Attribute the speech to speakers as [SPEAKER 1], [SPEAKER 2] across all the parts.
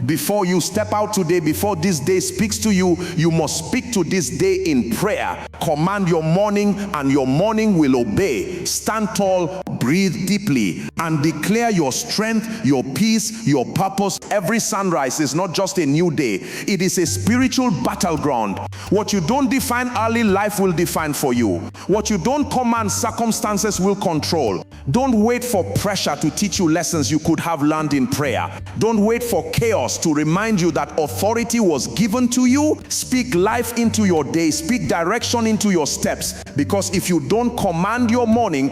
[SPEAKER 1] Before you step out today, before this day speaks to you, you must speak to this day in prayer. Command your morning, and your morning will obey. Stand tall, breathe deeply, and declare your strength, your peace, your purpose. Every sunrise is not just a new day. It is a spiritual battleground. What you don't define early, life will define for you. What you don't command, circumstances will control. Don't wait for pressure to teach you lessons you could have learned in prayer. Don't wait for chaos to remind you that authority was given to you. Speak life into your day. Speak direction into your steps. Because if you don't command your morning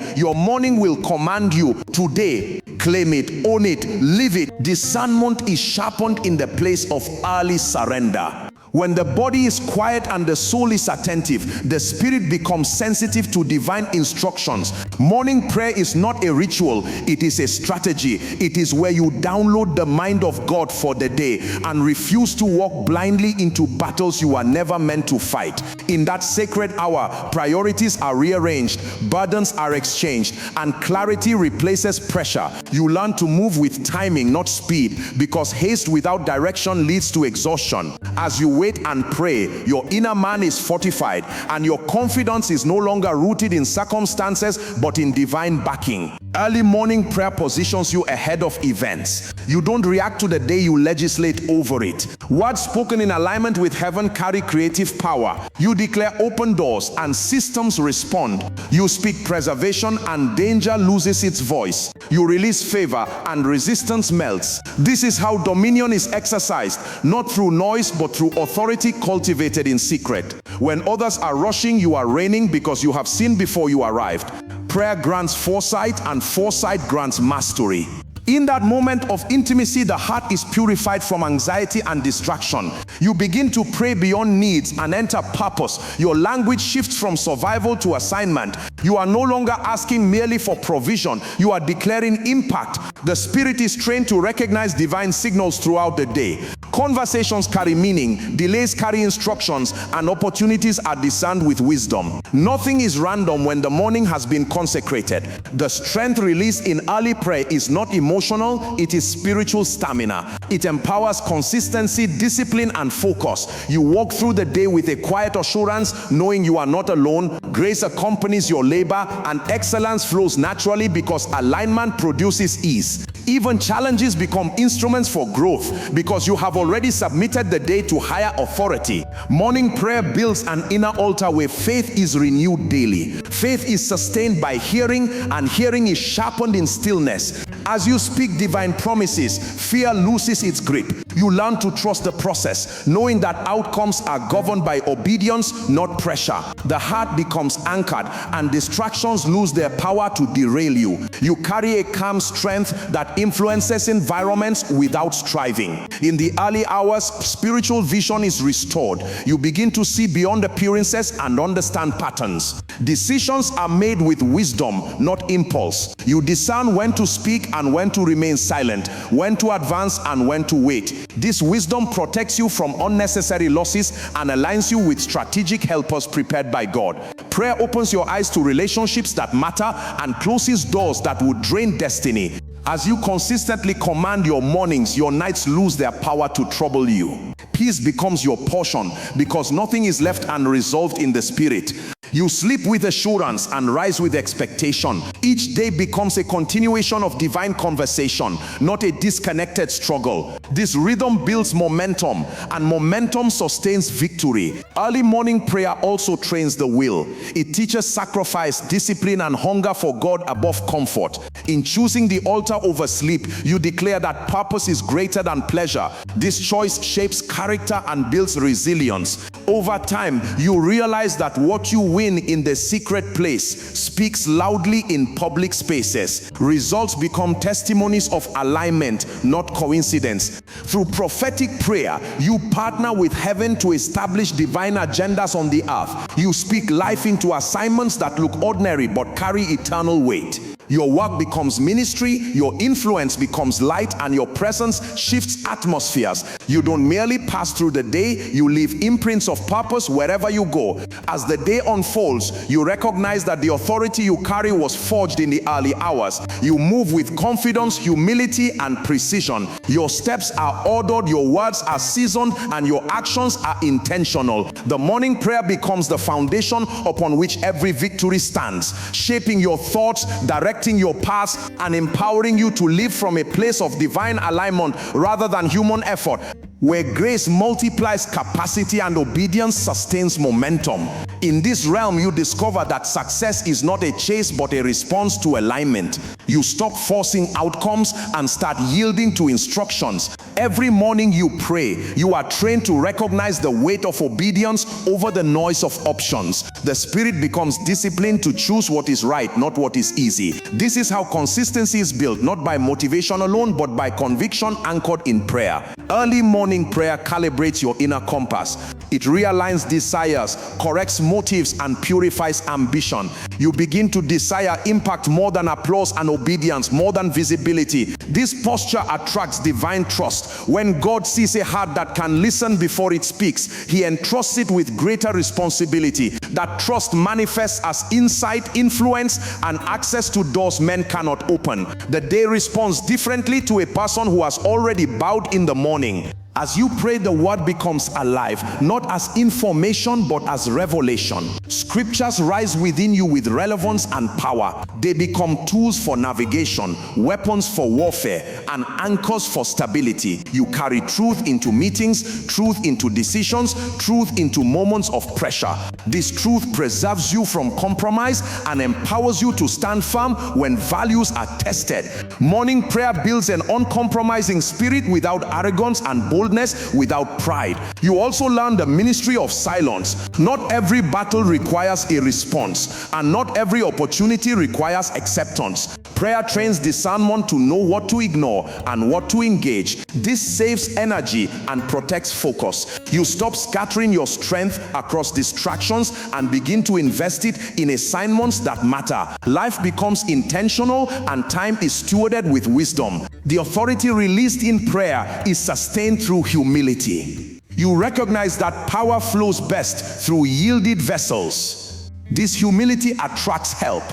[SPEAKER 1] will command you. Today, claim it, own it, live it. Discernment is sharpened in the place of early surrender. When the body is quiet and the soul is attentive, the spirit becomes sensitive to divine instructions. Morning prayer is not a ritual, it is a strategy. It is where you download the mind of God for the day and refuse to walk blindly into battles you are never meant to fight. In that sacred hour, priorities are rearranged, burdens are exchanged, and clarity replaces pressure. You learn to move with timing, not speed, because haste without direction leads to exhaustion. As you wait and pray, your inner man is fortified, and your confidence is no longer rooted in circumstances but in divine backing. Early morning prayer positions you ahead of events. You don't react to the day, you legislate over it. Words spoken in alignment with heaven carry creative power. You declare open doors and systems respond. You speak preservation and danger loses its voice. You release favor and resistance melts. This is how dominion is exercised, not through noise but through authority cultivated in secret. When others are rushing, you are reigning because you have seen before you arrived. Prayer grants foresight, and foresight grants mastery. In that moment of intimacy, the heart is purified from anxiety and distraction. You begin to pray beyond needs and enter purpose. Your language shifts from survival to assignment. You are no longer asking merely for provision. You are declaring impact. The spirit is trained to recognize divine signals throughout the day. Conversations carry meaning, delays carry instructions, and opportunities are discerned with wisdom. Nothing is random when the morning has been consecrated. The strength released in early prayer is not emotional, it is spiritual stamina. It empowers consistency, discipline, and focus. You walk through the day with a quiet assurance, knowing you are not alone. Grace accompanies your labor, and excellence flows naturally because alignment produces ease. Even challenges become instruments for growth because you have already submitted the day to higher authority. Morning prayer builds an inner altar where faith is renewed daily. Faith is sustained by hearing, and hearing is sharpened in stillness. As you speak divine promises, fear loses its grip. You learn to trust the process, knowing that outcomes are governed by obedience, not pressure. The heart becomes anchored, and distractions lose their power to derail you. You carry a calm strength that influences environments without striving. In the early hours, spiritual vision is restored. You begin to see beyond appearances and understand patterns. Decisions are made with wisdom, not impulse. You discern when to speak and when to remain silent, when to advance and when to wait. This wisdom protects you from unnecessary losses and aligns you with strategic helpers prepared by God. Prayer opens your eyes to relationships that matter and closes doors that would drain destiny. As you consistently command your mornings, your nights lose their power to trouble you. Peace becomes your portion because nothing is left unresolved in the spirit. You sleep with assurance and rise with expectation. Each day becomes a continuation of divine conversation, not a disconnected struggle. This rhythm builds momentum, and momentum sustains victory. Early morning prayer also trains the will. It teaches sacrifice, discipline, and hunger for God above comfort. In choosing the altar over sleep, you declare that purpose is greater than pleasure. This choice shapes character and builds resilience. Over time, you realize that what you win in the secret place speaks loudly in public spaces. Results become testimonies of alignment, not coincidence. Through prophetic prayer, you partner with heaven to establish divine agendas on the earth. You speak life into assignments that look ordinary but carry eternal weight. Your work becomes ministry, your influence becomes light, and your presence shifts atmospheres. You don't merely pass through the day, you leave imprints of purpose wherever you go. As the day unfolds, you recognize that the authority you carry was forged in the early hours. You move with confidence, humility, and precision. Your steps are ordered, your words are seasoned, and your actions are intentional. The morning prayer becomes the foundation upon which every victory stands, shaping your thoughts, directing your paths, and empowering you to live from a place of divine alignment rather than human effort. Where grace multiplies capacity and obedience sustains momentum. In this realm, you discover that success is not a chase but a response to alignment. You stop forcing outcomes and start yielding to instructions. Every morning you pray, you are trained to recognize the weight of obedience over the noise of options. The spirit becomes disciplined to choose what is right, not what is easy. This is how consistency is built, not by motivation alone, but by conviction anchored in prayer. Early morning prayer calibrates your inner compass. It realigns desires, corrects motives, and purifies ambition. You begin to desire impact more than applause and obedience more than visibility. This posture attracts divine trust. When God sees a heart that can listen before it speaks, He entrusts it with greater responsibility. That trust manifests as insight, influence, and access to doors men cannot open. The day responds differently to a person who has already bowed in the morning. As you pray, the word becomes alive, not as information but as revelation. Scriptures rise within you with relevance and power. They become tools for navigation, weapons for warfare, and anchors for stability. You carry truth into meetings, truth into decisions, truth into moments of pressure. This truth preserves you from compromise and empowers you to stand firm when values are tested. Morning prayer builds an uncompromising spirit without arrogance and boldness without pride. You also learn the ministry of silence. Not every battle requires a response, and not every opportunity requires acceptance. Prayer trains discernment to know what to ignore and what to engage. This saves energy and protects focus. You stop scattering your strength across distractions and begin to invest it in assignments that matter. Life becomes intentional and time is stewarded with wisdom. The authority released in prayer is sustained through humility. You recognize that power flows best through yielded vessels. This humility attracts help.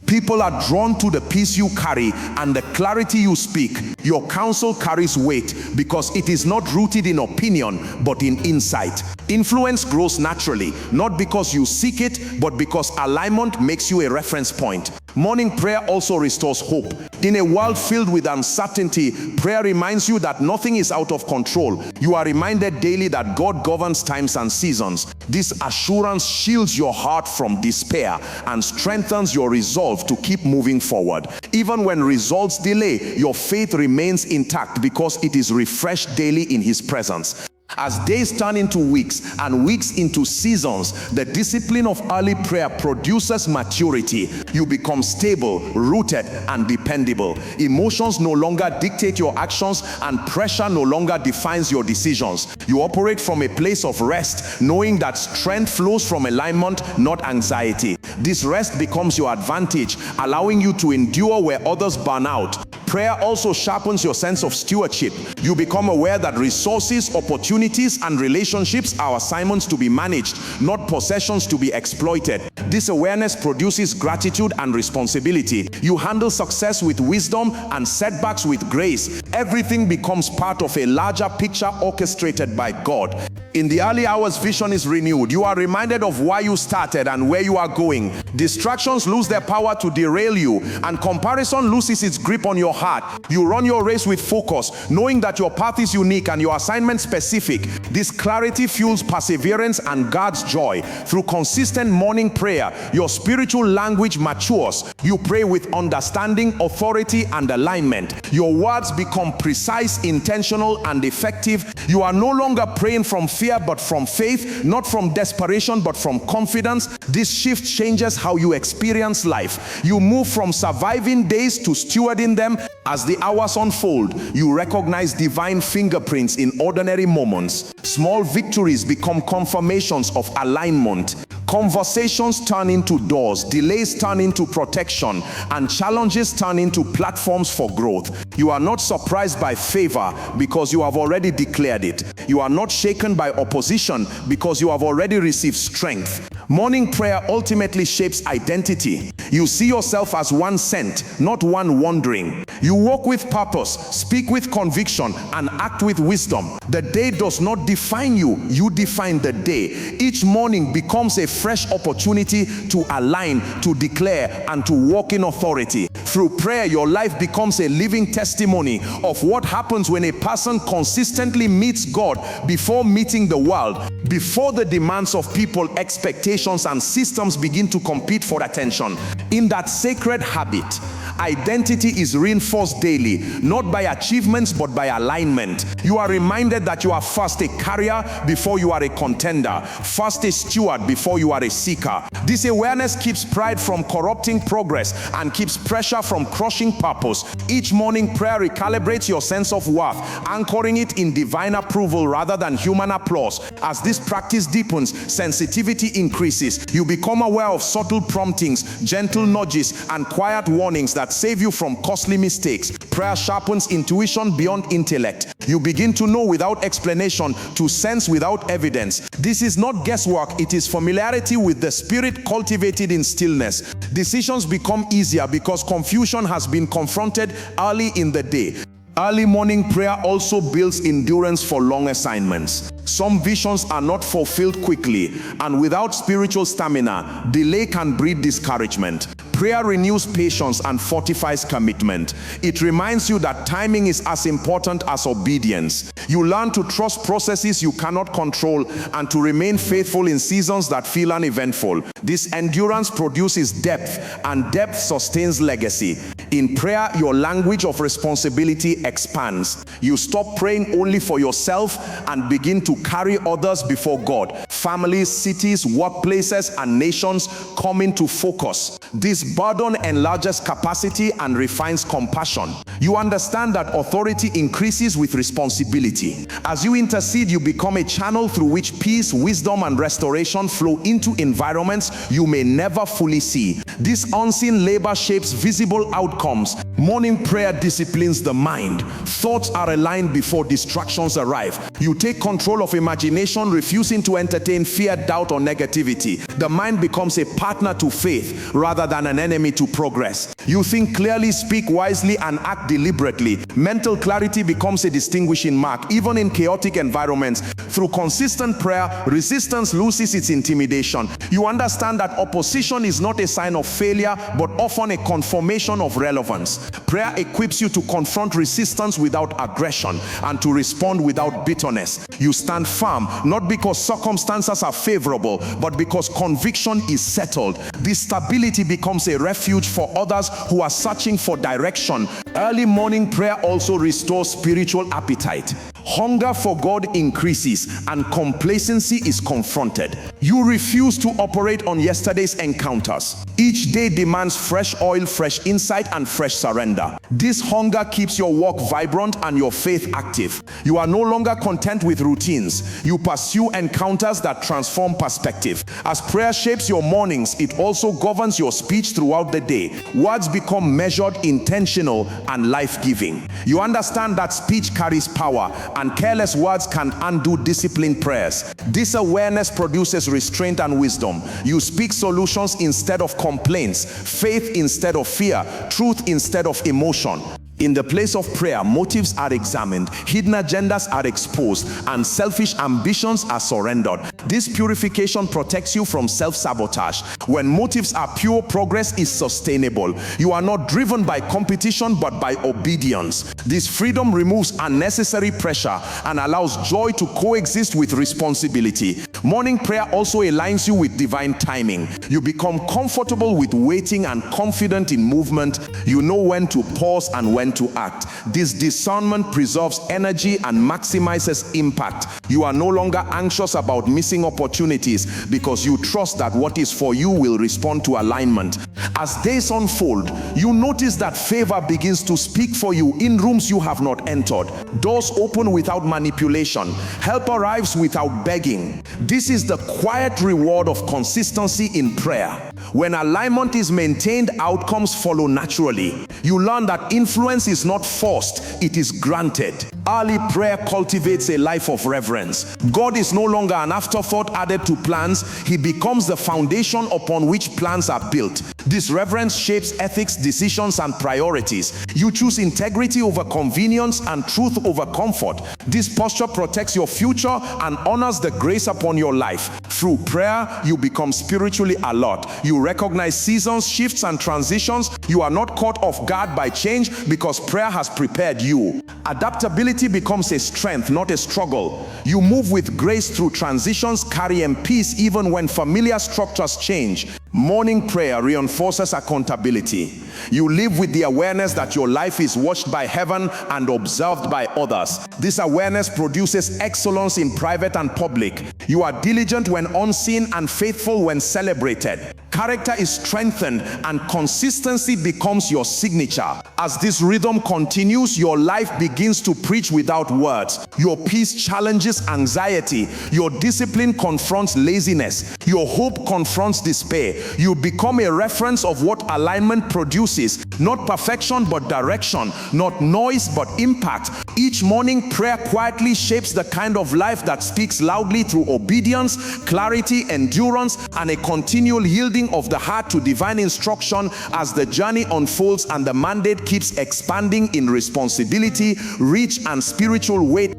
[SPEAKER 1] People are drawn to the peace you carry and the clarity you speak. Your counsel carries weight because it is not rooted in opinion but in insight. Influence grows naturally, not because you seek it, but because alignment makes you a reference point. Morning prayer also restores hope. In a world filled with uncertainty, prayer reminds you that nothing is out of control. You are reminded daily that God governs times and seasons. This assurance shields your heart from despair and strengthens your resolve to keep moving forward. Even when results delay, your faith remains intact because it is refreshed daily in His presence. As days turn into weeks and weeks into seasons, the discipline of early prayer produces maturity. You become stable, rooted, and dependable. Emotions no longer dictate your actions, and pressure no longer defines your decisions. You operate from a place of rest, knowing that strength flows from alignment, not anxiety. This rest becomes your advantage, allowing you to endure where others burn out. Prayer also sharpens your sense of stewardship. You become aware that resources, opportunities, and relationships are assignments to be managed, not possessions to be exploited. This awareness produces gratitude and responsibility. You handle success with wisdom and setbacks with grace. Everything becomes part of a larger picture orchestrated by God. In the early hours, vision is renewed. You are reminded of why you started and where you are going. Distractions lose their power to derail you, and comparison loses its grip on your heart. You run your race with focus, knowing that your path is unique and your assignment specific. This clarity fuels perseverance and guards joy. Through consistent morning prayer, your spiritual language matures. You pray with understanding, authority, and alignment. Your words become precise, intentional, and effective. You are no longer praying from fear but from faith, not from desperation but from confidence. This shift changes how you experience life. You move from surviving days to stewarding them. As the hours unfold, you recognize divine fingerprints in ordinary moments. Small victories become confirmations of alignment. Conversations turn into doors, delays turn into protection, and challenges turn into platforms for growth. You are not surprised by favor because you have already declared it. You are not shaken by opposition because you have already received strength. Morning prayer ultimately shapes identity. You see yourself as one sent, not one wandering. You walk with purpose, speak with conviction, and act with wisdom. The day does not define you, you define the day. Each morning becomes a fresh opportunity to align, to declare, and to walk in authority. Through prayer, your life becomes a living testimony of what happens when a person consistently meets God before meeting the world, before the demands of people, expectations, and systems begin to compete for attention. In that sacred habit, identity is reinforced daily, not by achievements but by alignment. You are reminded that you are first a carrier before you are a contender, first a steward before you are a seeker. This awareness keeps pride from corrupting progress and keeps pressure from crushing purpose. Each morning prayer recalibrates your sense of worth, anchoring it in divine approval rather than human applause. As this practice deepens, sensitivity increases. You become aware of subtle promptings, gentle nudges, and quiet warnings that save you from costly mistakes. Prayer sharpens intuition beyond intellect. You begin to know without explanation, to sense without evidence. This is not guesswork, it is familiarity with the Spirit cultivated in stillness. Decisions become easier because confusion has been confronted early in the day. Early morning prayer also builds endurance for long assignments. Some visions are not fulfilled quickly, and without spiritual stamina, delay can breed discouragement. Prayer renews patience and fortifies commitment. It reminds you that timing is as important as obedience. You learn to trust processes you cannot control and to remain faithful in seasons that feel uneventful. This endurance produces depth, and depth sustains legacy. In prayer, your language of responsibility expands. You stop praying only for yourself and begin to carry others before God. Families, cities, workplaces, and nations come into focus. This burden enlarges capacity and refines compassion. You understand that authority increases with responsibility. As you intercede, you become a channel through which peace, wisdom, and restoration flow into environments you may never fully see. This unseen labor shapes visible outcomes. Morning prayer disciplines the mind. Thoughts are aligned before distractions arrive. You take control of imagination, refusing to entertain fear, doubt, or negativity. The mind becomes a partner to faith rather than an enemy to progress. You think clearly, speak wisely, and act deliberately. Mental clarity becomes a distinguishing mark, even in chaotic environments. Through consistent prayer, resistance loses its intimidation. You understand that opposition is not a sign of failure, but often a confirmation of relevance. Prayer equips you to confront resistance without aggression and to respond without bitterness. You stand firm, not because circumstances are favorable, but because conviction is settled. This stability becomes a refuge for others who are searching for direction. Early morning prayer also restores spiritual appetite. Hunger for God increases and complacency is confronted. You refuse to operate on yesterday's encounters. Each day demands fresh oil, fresh insight, and fresh surrender. This hunger keeps your walk vibrant and your faith active. You are no longer content with routines. You pursue encounters that transform perspective. As prayer shapes your mornings, it also governs your speech throughout the day. Words become measured, intentional, and life-giving. You understand that speech carries power, and careless words can undo disciplined prayers. This awareness produces restraint and wisdom. You speak solutions instead of complaints, faith instead of fear, truth instead of emotion. In the place of prayer, motives are examined, hidden agendas are exposed, and selfish ambitions are surrendered. This purification protects you from self-sabotage. When motives are pure, progress is sustainable. You are not driven by competition, but by obedience. This freedom removes unnecessary pressure and allows joy to coexist with responsibility. Morning prayer also aligns you with divine timing. You become comfortable with waiting and confident in movement. You know when to pause and when when to act. This discernment preserves energy and maximizes impact. You are no longer anxious about missing opportunities because you trust that what is for you will respond to alignment. As days unfold, you notice that favor begins to speak for you in rooms you have not entered. Doors open without manipulation. Help arrives without begging. This is the quiet reward of consistency in prayer. When alignment is maintained, outcomes follow naturally. You learn that influence is not forced, it is granted. Early prayer cultivates a life of reverence. God is no longer an afterthought added to plans. He becomes the foundation upon which plans are built. This reverence shapes ethics, decisions, and priorities. You choose integrity over convenience and truth over comfort. This posture protects your future and honors the grace upon your life. Through prayer, you become spiritually alert. You recognize seasons, shifts, and transitions. You are not caught off guard by change because prayer has prepared you. Adaptability becomes a strength, not a struggle. You move with grace through transitions, carrying peace even when familiar structures change. Morning prayer reinforces accountability. You live with the awareness that your life is watched by heaven and observed by others. This awareness produces excellence in private and public. You are diligent when unseen and faithful when celebrated. Character is strengthened and consistency becomes your signature. As this rhythm continues, your life begins to preach without words. Your peace challenges anxiety. Your discipline confronts laziness. Your hope confronts despair. You become a reference of what alignment produces. Not perfection but direction. Not noise but impact. Each morning, prayer quietly shapes the kind of life that speaks loudly through obedience, clarity, endurance, and a continual yielding of the heart to divine instruction. As the journey unfolds and the mandate keeps expanding in responsibility, reach, and spiritual weight,